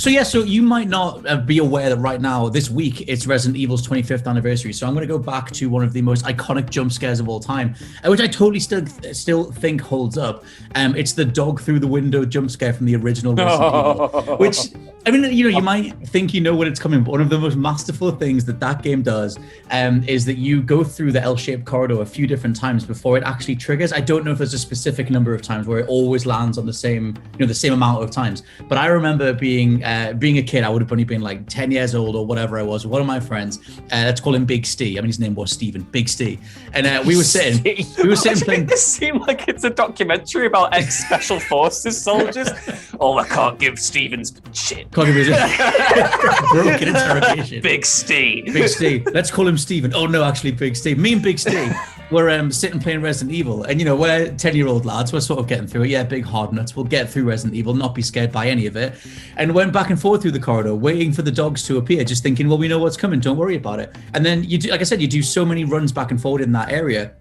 So you might not be aware that right now, this week, it's Resident Evil's 25th anniversary. So I'm going to go back to one of the most iconic jump scares of all time, which I totally still think holds up. It's the dog through the window jump scare from the original Resident Evil, which, I mean, you might think you know when it's coming, but one of the most masterful things that game does is that you go through the L-shaped corridor a few different times before it actually triggers. I don't know if there's a specific number of times where it always lands on the same amount of times, but I remember being a kid. I would have only been like 10 years old or whatever I was. One of my friends, let's call him Big Steve. I mean, his name was Steven, Big Steve. And we were sitting playing. This seems like it's a documentary about ex-special forces soldiers. Oh, I can't give Steven's shit. Can't give his broken interrogation. Big Steve. Big Steve. Let's call him Steven. Oh no, actually Big Steve. Me and Big Steve were sitting playing Resident Evil, and we're 10-year-old lads. We're sort of getting through it. Yeah, big hard nuts. We'll get through Resident Evil, not be scared by any of it. And went back and forth through the corridor, waiting for the dogs to appear, just thinking, well, we know what's coming. Don't worry about it. And then you do, like I said, you do so many runs back and forward in that area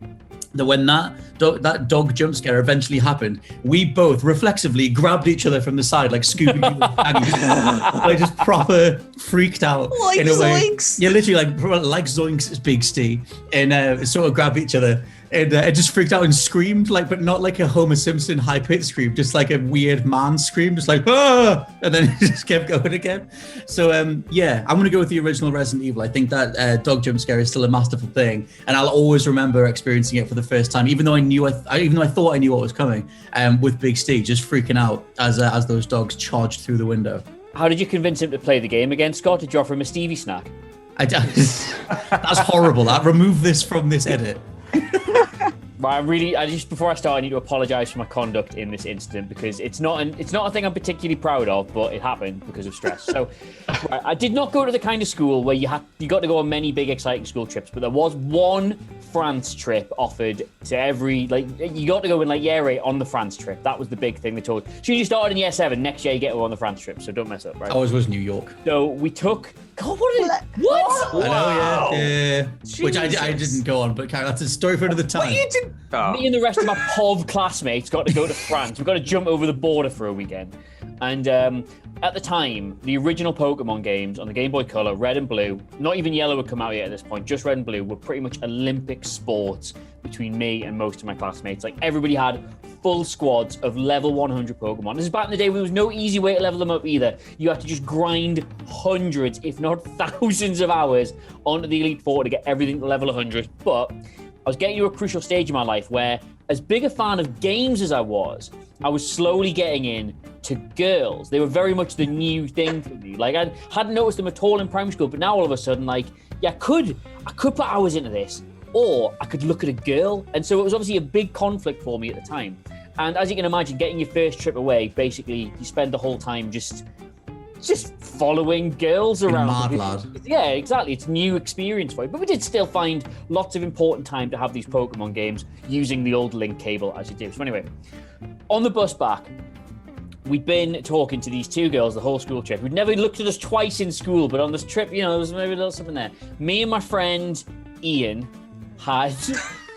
that when that dog jump scare eventually happened, we both reflexively grabbed each other from the side like Scooby-Doo. Like just proper freaked out. Like in a Zoinks. Way. Yeah, literally like Zoinks, Big Steve. And sort of grabbed each other. And it just freaked out and screamed, but not like a Homer Simpson high-pitched scream, just like a weird man scream, just like, ah! And then it just kept going again. So, I'm going to go with the original Resident Evil. I think that dog jump scare is still a masterful thing. And I'll always remember experiencing it for the first time, even though I thought I knew what was coming, with Big Steve just freaking out as those dogs charged through the window. How did you convince him to play the game again, Scott? Did you offer him a Stevie snack? That's horrible. Remove this from this edit. Before I start, I need to apologise for my conduct in this incident because it's not a thing I'm particularly proud of, but it happened because of stress. So, I did not go to the kind of school where you got to go on many big exciting school trips, but there was one France trip offered to every, you got to go in year 8 on the France trip. That was the big thing they told. So you started in year 7, next year you get to go on the France trip, so don't mess up, right? Ours was New York. So we took, God, what? I know, yeah. Which I didn't go on, but that's a story for another time. You did. Oh. Me and the rest of my POV classmates got to go to France. We got to jump over the border for a weekend. And at the time, the original Pokemon games on the Game Boy Color, Red and Blue, not even Yellow had come out yet at this point, just Red and Blue, were pretty much Olympic sports between me and most of my classmates. Everybody had full squads of level 100 Pokemon. This is back in the day when there was no easy way to level them up either. You had to just grind hundreds, if not thousands of hours onto the Elite Four to get everything to level 100. But I was getting to a crucial stage in my life where, as big a fan of games as I was slowly getting in to girls. They were very much the new thing for me. I hadn't noticed them at all in primary school, but now all of a sudden, I could put hours into this, or I could look at a girl. And so it was obviously a big conflict for me at the time. And as you can imagine, getting your first trip away, basically, you spend the whole time just following girls around. Mad lad. Yeah, exactly. It's a new experience for you. But we did still find lots of important time to have these Pokemon games using the old link cable as you do. So anyway, on the bus back, we'd been talking to these two girls the whole school trip. We'd never looked at us twice in school, but on this trip, there was maybe a little something there. Me and my friend Ian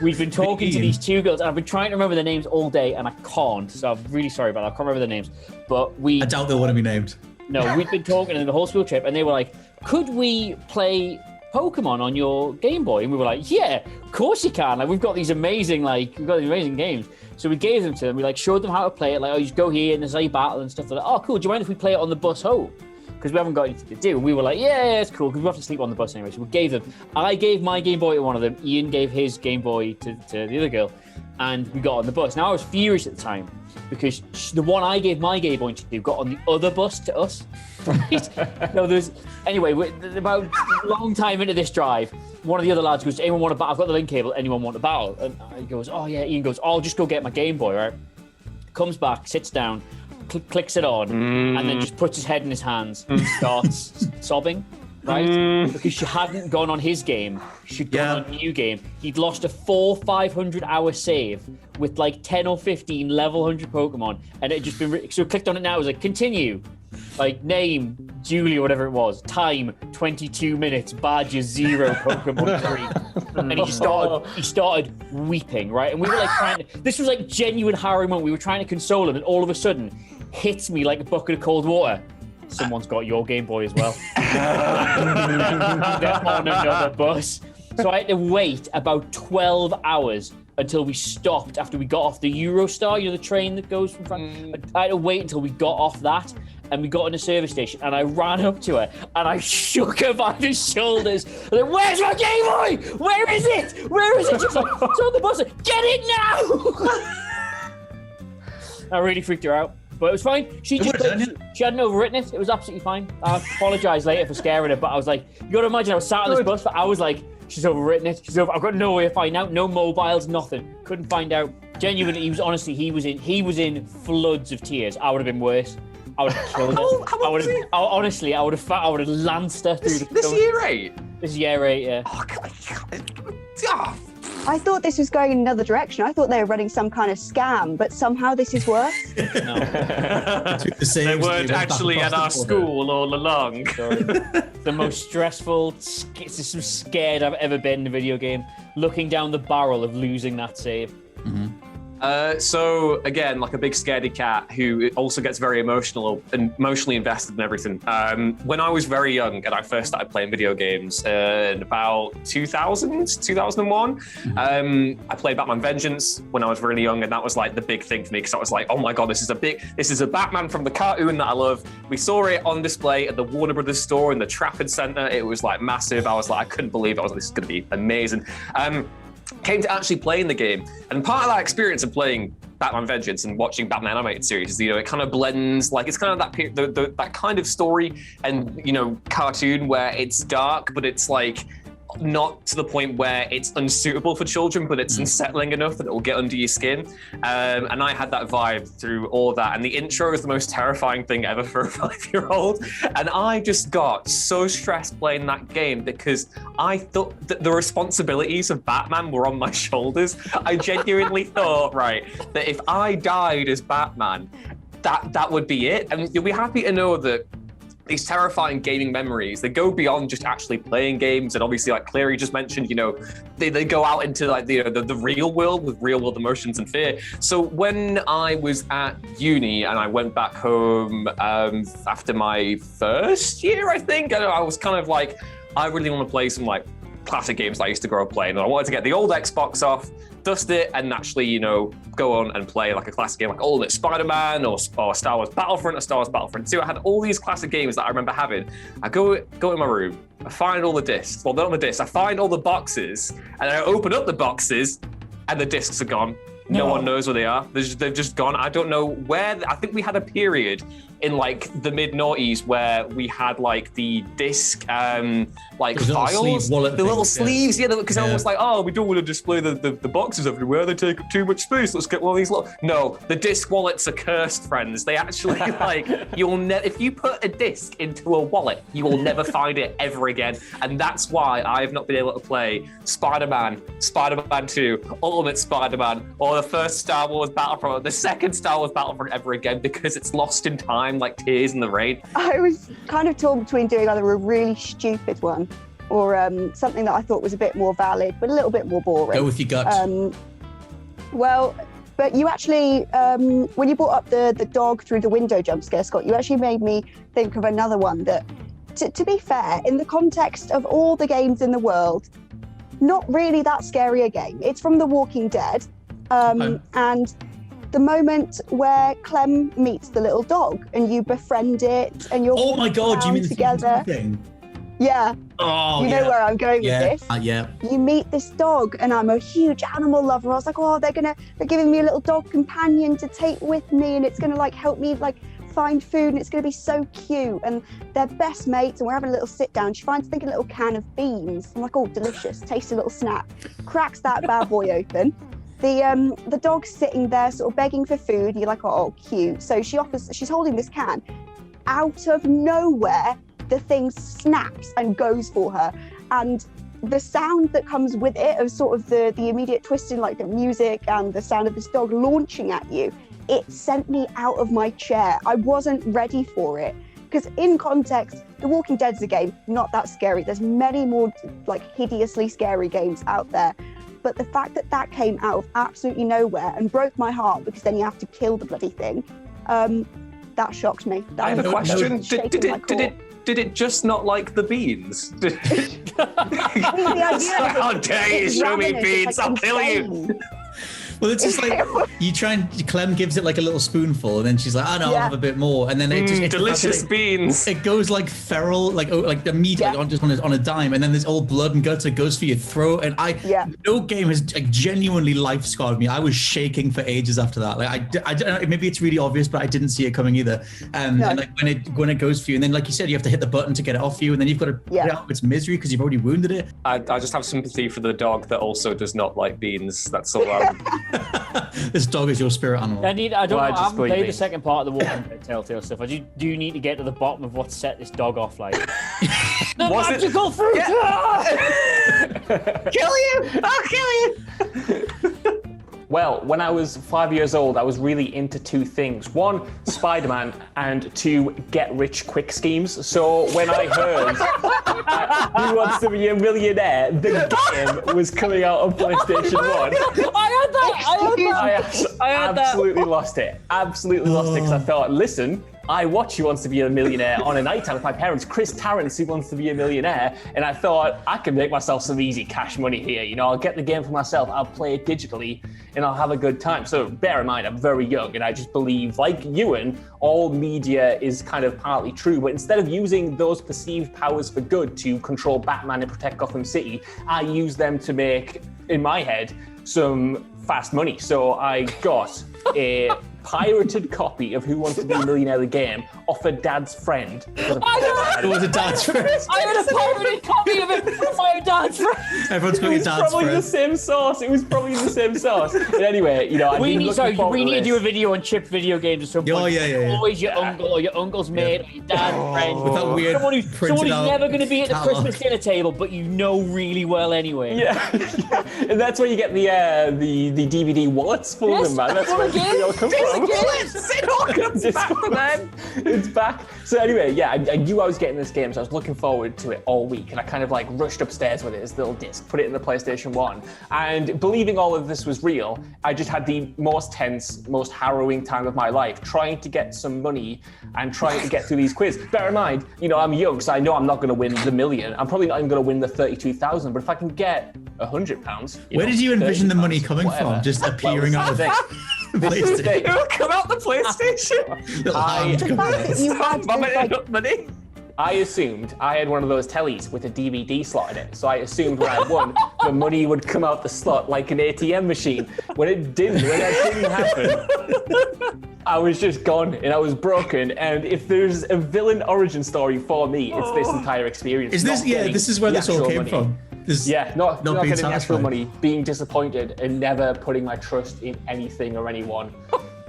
we've been talking to these two girls, and I've been trying to remember their names all day, and I can't. So I'm really sorry about that. I can't remember their names. But I doubt they'll want to be named. No, we'd been talking in the whole school trip, and they were like, could we play Pokemon on your Game Boy? And we were like, yeah, of course you can. We've got these amazing games. So we gave them to them. We showed them how to play it. You just go here and there's a battle and stuff like that. Oh, cool. Do you mind if we play it on the bus home? Because we haven't got anything to do. And we were like, yeah, it's cool, because we have to sleep on the bus anyway. So we gave them. I gave my Game Boy to one of them. Ian gave his Game Boy to the other girl. And we got on the bus. Now, I was furious at the time because the one I gave my Game Boy to got on the other bus to us. Right? Anyway, about a long time into this drive, one of the other lads goes, anyone want a battle? I've got the link cable. Anyone want a battle? And he goes, oh, yeah. Ian goes, I'll just go get my Game Boy, right? Comes back, sits down, clicks it on, and then just puts his head in his hands and starts sobbing. Right? Because she hadn't gone on his game. She'd gone on a new game. He'd lost a 500 hour save with 10 or 15 level 100 Pokemon. And it had just been, so clicked on it now. It was continue. Name, Julie, or whatever it was. Time, 22 minutes. Badges, 0, Pokemon 3. And he started weeping, right? And we were this was genuine harrowing moment. We were trying to console him, and all of a sudden hits me like a bucket of cold water. someone's got your Game Boy as well. They're on another bus. So I had to wait about 12 hours until we stopped after we got off the Eurostar, the train that goes from France. I had to wait until we got off that and we got in a service station, and I ran up to her and I shook her by the shoulders. I was like, "Where's my Game Boy? Where is it? Where is it?" She was like, "It's on the bus." Get it now! I really freaked her out. But it was fine. She hadn't overwritten it. It was absolutely fine. I apologise later for scaring her, but I was like, you got to imagine I was sat on this bus for hours like, she's overwritten it. I've got no way of finding out. No mobiles, nothing. Couldn't find out. Genuinely, he was in floods of tears. I would have been worse. I would have killed her. I would have lanced her through this year 8? This is year 8, yeah. Oh, God. I thought this was going in another direction. I thought they were running some kind of scam, but somehow this is worse. No. They weren't actually at our school all along. The most stressful, scared I've ever been in a video game, looking down the barrel of losing that save. Mm-hmm. So again, like a big scaredy cat who also gets very emotionally invested in everything. When I was very young and I first started playing video games in about 2001, I played Batman Vengeance when I was really young, and that was like the big thing for me because I was like, oh my God, this is a Batman from the cartoon that I love. We saw it on display at the Warner Brothers store in the Trafford Center. It was like massive. I was like, I couldn't believe it. I was like, this is going to be amazing. Came to actually playing the game, and part of that experience of playing Batman Vengeance and watching Batman animated series is, it kind of blends, like it's kind of that kind of story and cartoon where it's dark, but it's like not to the point where it's unsuitable for children, but it's unsettling enough that it will get under your skin. And I had that vibe through all of that. And the intro is the most terrifying thing ever for a 5-year-old. And I just got so stressed playing that game because I thought that the responsibilities of Batman were on my shoulders. I genuinely thought, right, that if I died as Batman, that would be it. And you'll be happy to know that these terrifying gaming memories, they go beyond just actually playing games. And obviously, like Clary just mentioned, they go out into like the real world with real world emotions and fear. So when I was at uni and I went back home after my first year, I think, I was kind of like, I really want to play some like classic games that I used to grow up playing. And I wanted to get the old Xbox off, dust it, and actually, go on and play like a classic game, like Ultimate Spider-Man or Star Wars Battlefront or Star Wars Battlefront 2. I had all these classic games that I remember having. I go in my room, I find all the discs. Well, not the discs, I find all the boxes, and I open up the boxes, and the discs are gone. No one knows where they are. They've just gone. I don't know where. I think we had a period in like the mid-noughties where we had like the disc like files, the little sleeves, because everyone was like, oh, we don't want to display the boxes everywhere, they take up too much space, let's get one of these little. No, the disc wallets are cursed, friends. They actually like, if you put a disc into a wallet, you will never find it ever again. And that's why I have not been able to play Spider-Man 2, Ultimate Spider-Man, or the first Star Wars Battlefront, the second Star Wars Battlefront ever again, because it's lost in time like tears in the rain. I was kind of torn between doing either a really stupid one or something that I thought was a bit more valid, but a little bit more boring. Go with your gut. Well, but you actually, when you brought up the dog through the window jump scare, Scott, you actually made me think of another one that, to be fair, in the context of all the games in the world, not really that scary a game. It's from The Walking Dead. And the moment where Clem meets the little dog and you befriend it and you're oh my God, you mean together. The thing? Yeah. Oh, you know where I'm going with this. Yeah. You meet this dog, and I'm a huge animal lover. I was like, oh, they're giving me a little dog companion to take with me, and it's gonna like help me like find food, and it's gonna be so cute. And they're best mates, and we're having a little sit down. She finds a little can of beans. I'm like, oh, delicious, tasty little snack. Cracks that bad boy open. The dog's sitting there sort of begging for food. You're like, oh, cute. So she's holding this can. Out of nowhere, the thing snaps and goes for her. And the sound that comes with it of sort of the immediate twist in like the music and the sound of this dog launching at you, it sent me out of my chair. I wasn't ready for it. Because in context, The Walking Dead's a game, not that scary. There's many more like hideously scary games out there. But the fact that came out of absolutely nowhere and broke my heart, because then you have to kill the bloody thing, That shocked me. That I have a was question. shaking my core. Did it just not like the beans? I mean, the idea of How dare you it's show me ravenous, beans? it's I'll kill you. insane. Well, it's just like you try and Clem gives it like a little spoonful, and then she's like, "Oh no, I'll have a bit more," and then it just it's delicious beans. It goes like feral, like the meat like on a dime, and then there's all blood and guts. It goes for your throat, and no game has like genuinely life scarred me. I was shaking for ages after that. Like I don't know, maybe it's really obvious, but I didn't see it coming either. And like when it goes for you, and then like you said, you have to hit the button to get it off you, and then you've got to put it out of its misery because you've already wounded it. I just have sympathy for the dog that also does not like beans. That's all. This dog is your spirit animal. I haven't played the second part of the Walking Dead Telltale stuff. I do need to get to the bottom of what set this dog off like. The magical fruit! Kill you! I'll kill you! Well, when I was 5 years old, I was really into two things. One, Spider-Man, and two, get-rich-quick schemes. So when I heard Who Wants to Be a Millionaire, the game was coming out on PlayStation 1. I absolutely lost it. Absolutely lost it because I thought, listen, I watch Who Wants to Be a Millionaire on a night time with my parents. Chris Tarrant's Who Wants to Be a Millionaire. And I thought, I can make myself some easy cash money here. You know, I'll get the game for myself. I'll play it digitally and I'll have a good time. So bear in mind, I'm very young and I just believe, like Ewan, all media is kind of partly true. But instead of using those perceived powers for good to control Batman and protect Gotham City, I use them to make, in my head, some fast money. So I got a pirated copy of Who Wants to Be a Millionaire the game off a dad's friend. It was a dad's friend. I had a pirated copy of it from my dad's friend. Everyone's got your dad's probably friend. the same sauce. It was probably the same sauce. But anyway, you know, we need to do a video on chipped video games or something. Oh, yeah. Always your uncle or your uncle's mate or your dad's friend. With that weird someone who's never going to be at the Christmas dinner table, but you know really well anyway. Yeah. And that's where you get the DVD wallets for them, man. That's where they all come from. It all comes back to them. It's back. So anyway, yeah, I knew I was getting this game, so I was looking forward to it all week, and I kind of like rushed upstairs with it, this little disc, put it in the PlayStation 1, and believing all of this was real, I just had the most tense, most harrowing time of my life, trying to get some money and trying to get through these quizzes. Bear in mind, you know, I'm young, so I know I'm not going to win the million. I'm probably not even going to win the 32,000, but if I can get £100, where did you envision the money coming whatever. from? Just appearing out of It will come out the PlayStation. You had this, money. I assumed I had one of those tellies with a DVD slot in it. So I assumed when I won, the money would come out the slot like an ATM machine. When that didn't happen, I was just gone and I was broken. And if there's a villain origin story for me, it's this entire experience. Is this this is where this all came from? Not being getting the actual satisfied. money, being disappointed and never putting my trust in anything or anyone.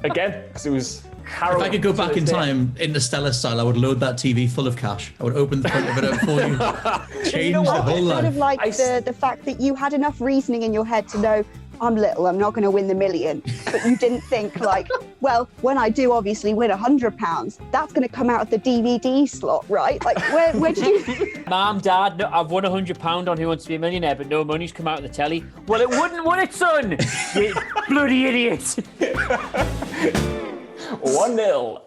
Again, because it was harrowing. If I could go back in time, Interstellar style, I would load that TV full of cash. I would open the front of it up for you. Change the whole sort life. of like the fact that you had enough reasoning in your head to know, I'm little, I'm not going to win the million. But you didn't think like, well, when I do obviously win £100, that's going to come out of the DVD slot, right? Like, where did you... Mom, Dad, no, I've won £100 on Who Wants to Be a Millionaire, but no money's come out of the telly. Well, it wouldn't, would it, son? You bloody idiot. 1-0.